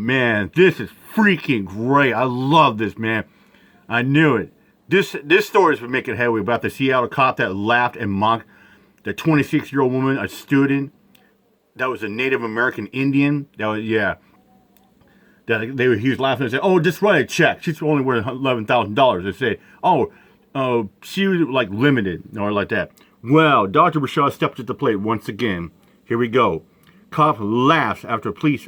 Man, this is freaking great. I love this, man. I knew it. This story is making headway about the Seattle cop that laughed and mocked the 26-year-old woman, a student that was a Native American Indian. That was, yeah. He was laughing and said, "Oh, just write a check. She's only worth $11,000." They say, "Oh, she was like limited or like that." Well, Dr. Rashad stepped at the plate once again. Here we go. Cop laughs after police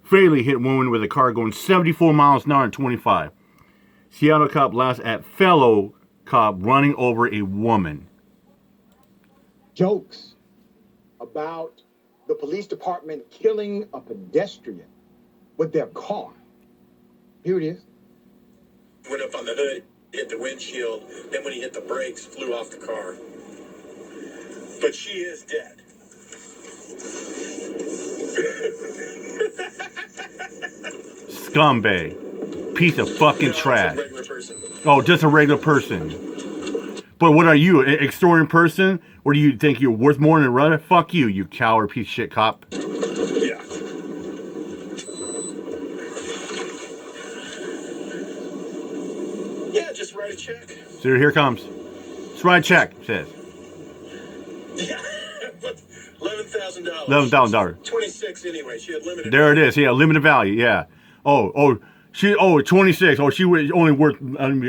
fatally hit woman with a car going 74 miles an hour and 25. Seattle cop laughs at fellow cop running over a woman. Jokes about the police department killing a pedestrian with their car. Here it is. Went up on the hood, hit the windshield, then when he hit the brakes, flew off the car. But she is dead. Scumbag. Piece of fucking No, trash. just a regular person. Oh, just a regular person. But what are you, an extorting person? Or do you think you're worth more than a runner? Fuck you, you coward piece of shit cop. Yeah. Yeah, just write a check. So here it comes. Just write a check, it says. Yeah. $11,000. $11,000. 26 anyway. She had limited. There it is. Yeah, limited value. Yeah. She 26. Oh, she was only worth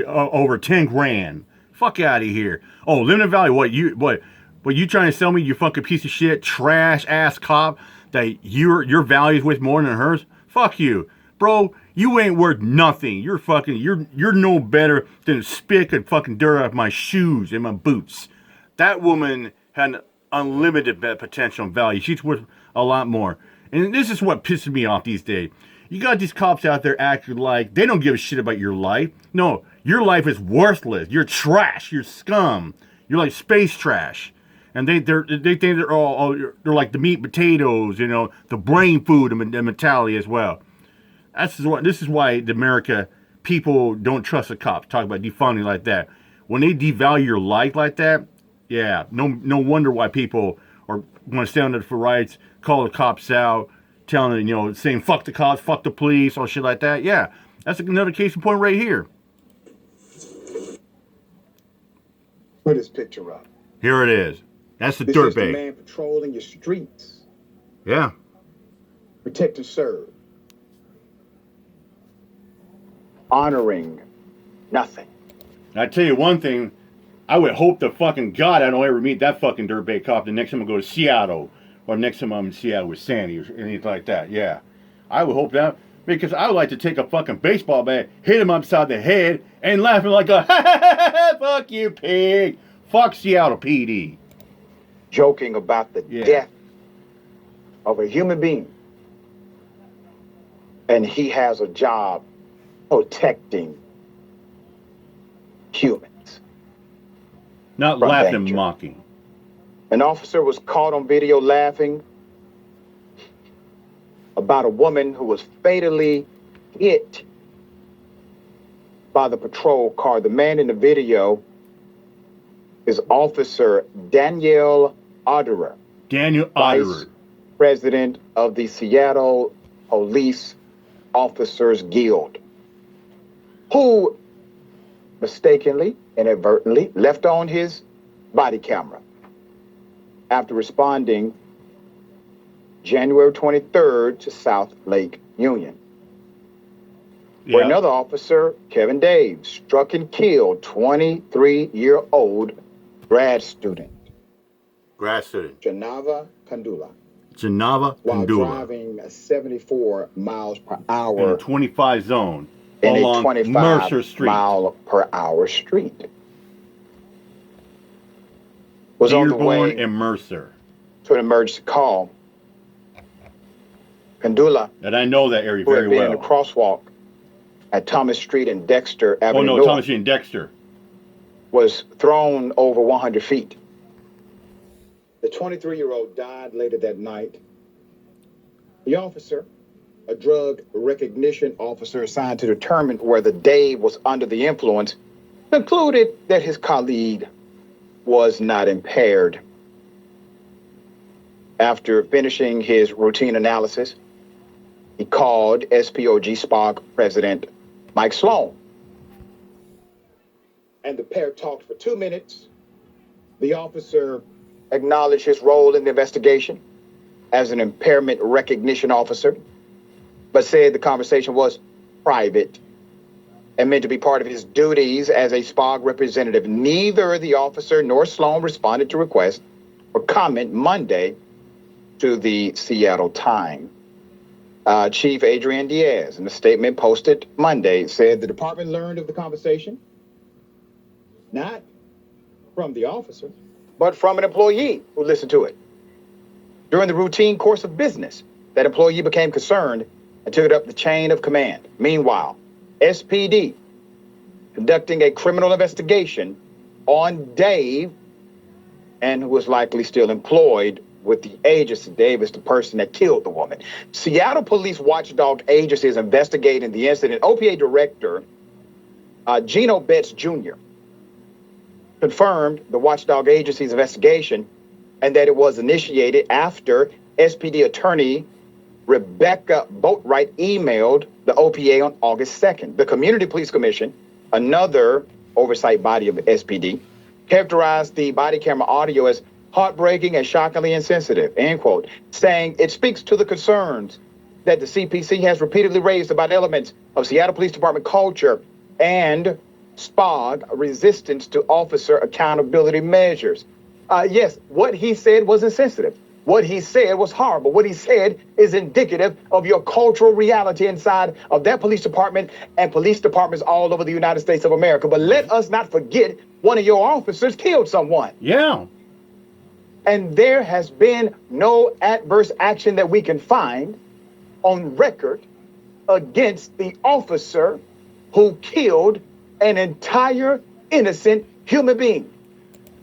over 10 grand. Fuck out of here. Oh, limited value. What you trying to sell me, you fucking piece of shit, trash ass cop, that your value is worth more than hers? Fuck you, bro. You ain't worth nothing. You're no better than spit and fucking dirt off my shoes and my boots. That woman had unlimited potential and value. She's worth a lot more. And this is what pisses me off these days. You got these cops out there acting like they don't give a shit about your life. No, your life is worthless. You're trash. You're scum. You're like space trash. And they think they're like the meat and potatoes, you know, the brain food and mentality as well. This is why the America people don't trust the cops. Talk about defunding like that. When they devalue your life like that, yeah, no wonder why people want to stand up for rights, call the cops out, telling them, saying fuck the cops, fuck the police, all shit like that. Yeah, that's another case in point right here. Put this picture up. Here it is. That's the This is the dirtbag. man patrolling your streets. Yeah. Protect and serve. Honoring nothing. I tell you one thing, I would hope to fucking God I don't ever meet that fucking dirtbag cop the next time I go to Seattle, or next time I'm in Seattle with Sandy or anything like that. Yeah, I would hope that, because I would like to take a fucking baseball bat, hit him upside the head, and laughing like a ha ha ha ha, fuck you pig, fuck Seattle PD. Joking about the death of a human being. And he has a job protecting humans. Not from laughing danger. and mocking. An officer was caught on video laughing about a woman who was fatally hit by the patrol car. The man in the video is Officer Daniel Otterer. Daniel Vice Otterer. President of the Seattle Police Officers Guild, who mistakenly, inadvertently, left on his body camera after responding January 23rd to South Lake Union, where another officer, Kevin Daves, struck and killed 23-year-old grad student Janava Kandula while driving 74 miles per hour in a 25 zone in along a 25 Mercer Street. mile per hour street. Was on the way Dearborn and Mercer. to an emergency call. Kandula, And I know that area who very had been in well. the crosswalk at Thomas Street and Dexter Avenue Oh no, North, Thomas and Dexter. was thrown over 100 feet. The 23-year-old died later that night. The officer, a drug recognition officer assigned to determine whether Dave was under the influence, concluded that his colleague was not impaired. After finishing his routine analysis, He called SPOG SPOG President Mike Sloan. And the pair talked for 2 minutes. The officer acknowledged his role in the investigation as an impairment recognition officer, but said the conversation was private and meant to be part of his duties as a SPOG representative. Neither the officer nor Sloan responded to requests for comment Monday to the Seattle Times. Chief Adrian Diaz, in a statement posted Monday, said the department learned of the conversation, not from the officer, but from an employee who listened to it. During the routine course of business, that employee became concerned and took it up the chain of command. Meanwhile, SPD conducting a criminal investigation on Dave, and who was likely still employed with the agency. Dave is the person that killed the woman. Seattle Police Watchdog Agency is investigating the incident. OPA Director Gino Betts Jr. confirmed the Watchdog Agency's investigation and that it was initiated after SPD attorney Rebecca Boatwright emailed the OPA on August 2nd. The Community Police Commission, another oversight body of SPD, characterized the body camera audio as heartbreaking and shockingly insensitive, end quote, saying it speaks to the concerns that the CPC has repeatedly raised about elements of Seattle Police Department culture and SPOG resistance to officer accountability measures. Yes, what he said was insensitive. What he said was horrible. What he said is indicative of your cultural reality inside of that police department and police departments all over the United States of America. But let us not forget one of your officers killed someone. Yeah. And there has been no adverse action that we can find on record against the officer who killed an entire innocent human being.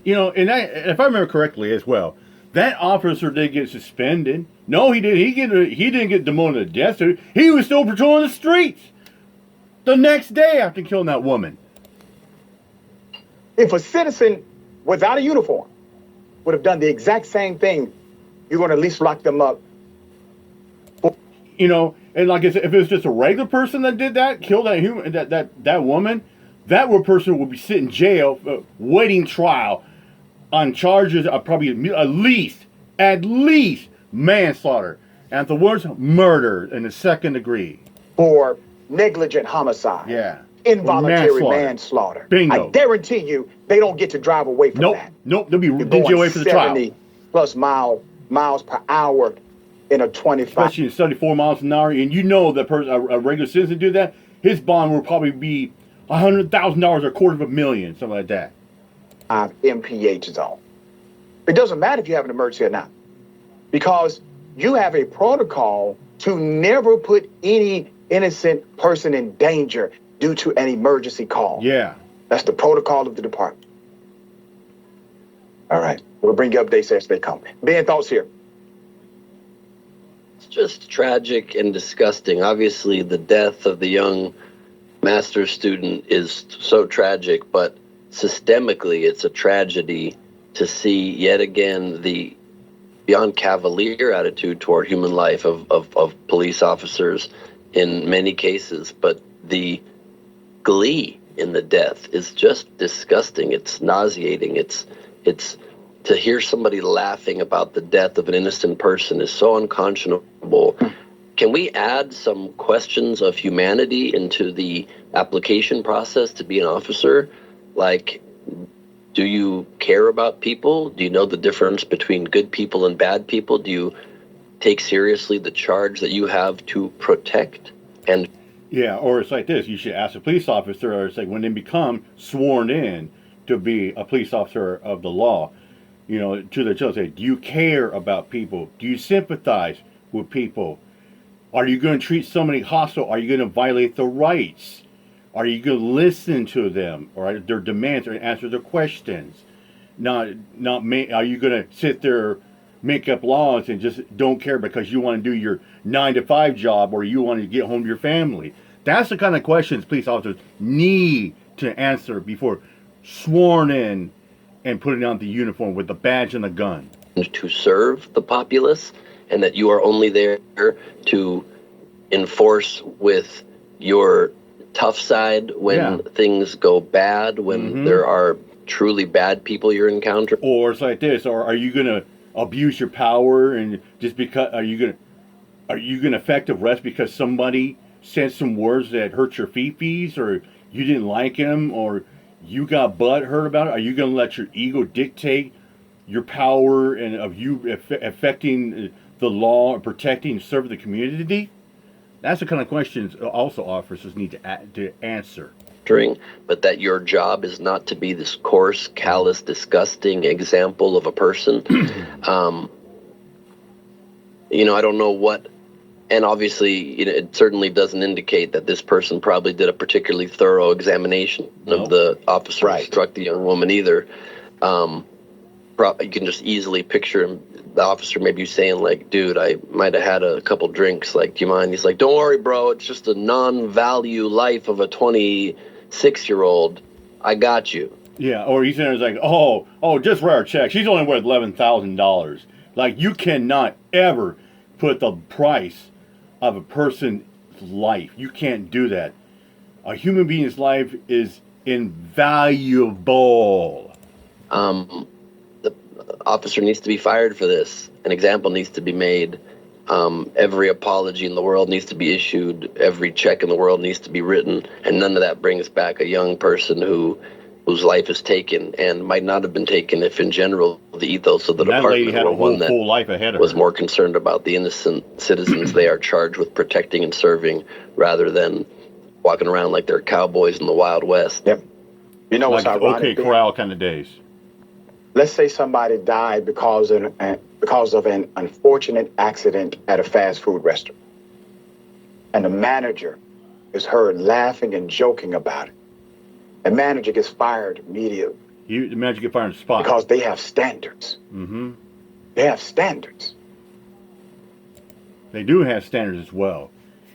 You know, and if I remember correctly as well, that officer did get suspended. No, he didn't. He didn't get demoted to death. He was still patrolling the streets the next day after killing that woman. If a citizen without a uniform would have done the exact same thing, you're going to at least lock them up. You know, and like I said, if it was just a regular person that did that, killed that human, that woman, that person would be sitting in jail, waiting trial on charges of probably at least manslaughter, and the worst, murder in the second degree, for negligent homicide. Yeah. Involuntary manslaughter. Bingo. I guarantee you, they don't get to drive away from that. Nope. They'll be DJ away for the trial. 70 plus miles per hour in a 25. Especially in 74 miles an hour, and you know that a regular citizen do that, his bond will probably be $100,000 or $250,000, something like that. MPH zone. It doesn't matter if you have an emergency or not, because you have a protocol to never put any innocent person in danger due to an emergency call. Yeah. That's the protocol of the department. All right. We'll bring you updates as they come. Ben, thoughts here? It's just tragic and disgusting. Obviously, the death of the young master's student is so tragic, but systemically, it's a tragedy to see yet again the beyond cavalier attitude toward human life of police officers in many cases, but the glee in the death is just disgusting. It's nauseating. It's to hear somebody laughing about the death of an innocent person is so unconscionable. Can we add some questions of humanity into the application process to be an officer? Like, do you care about people? Do you know the difference between good people and bad people? Do you take seriously the charge that you have to protect? And yeah, or it's like this. You should ask a police officer, or it's like when they become sworn in to be a police officer of the law, you know, to the judge, say, do you care about people? Do you sympathize with people? Are you going to treat somebody hostile? Are you going to violate the rights? Are you going to listen to them or their demands or answer their questions? Are you going to sit there, make up laws and just don't care because you want to do your 9-to-5 job or you want to get home to your family? That's the kind of questions police officers need to answer before sworn in and putting on the uniform with the badge and the gun. To serve the populace, and that you are only there to enforce with your tough side when things go bad, when there are truly bad people you're encountering? Or it's like this, or are you gonna abuse your power and just because are you gonna effective arrest because somebody said some words that hurt your fees or you didn't like him or you got butt hurt about it? Are you gonna let your ego dictate your power and of you affecting the law and protecting and serving the community? That's the kind of questions also officers need to answer. But that your job is not to be this coarse, callous, disgusting example of a person. I don't know what, and obviously, it certainly doesn't indicate that this person probably did a particularly thorough examination of the officer who struck the young woman either. You can just easily picture him, the officer maybe saying like, dude, I might have had a couple drinks, like, do you mind? He's like, don't worry, bro, it's just a non-value life of a 26-year-old. I got you. Yeah, or he's like, oh, just write her check. She's only worth $11,000. Like, you cannot ever put the price of a person's life. You can't do that. A human being's life is invaluable. The officer needs to be fired for this. An example needs to be made. Every apology in the world needs to be issued. Every check in the world needs to be written. And none of that brings back a young person whose life is taken and might not have been taken if, in general, the ethos of the department were one that full life ahead of was her. more concerned about the innocent citizens they are charged with protecting and serving rather than walking around like they're cowboys in the Wild West. Yep. You know what's like ironic? OK Corral kind of days. Let's say somebody died because of an unfortunate accident at a fast food restaurant. And the manager is heard laughing and joking about it. The manager gets fired immediately. The manager gets fired on the spot. Because they have standards. Mm-hmm. They have standards. They do have standards as well.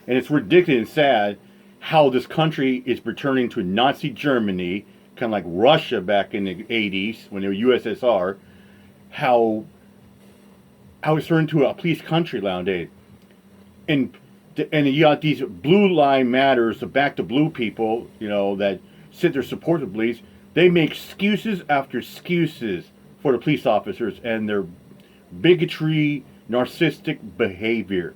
And it's ridiculous and sad how this country is returning to Nazi Germany, kind of like Russia back in the 80s when they were USSR, how it's turned into a police country nowadays. And you got these blue line matters, the back to blue people, that sit there support the police. They make excuses after excuses for the police officers and their bigotry, narcissistic behavior.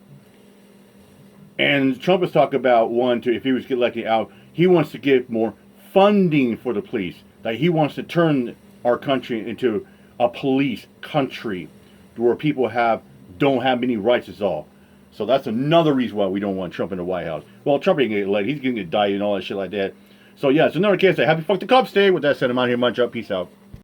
And Trump is talking about if he was elected out, he wants to give more funding for the police. Like he wants to turn our country into a police country where people don't have any rights at all. So that's another reason why we don't want Trump in the White House. Well, Trump ain't gonna get elected. He's gonna get died and all that shit like that. So yeah, it's another case. Happy fuck the Cubs Day. With that said, I'm out here. Munch up. Peace out.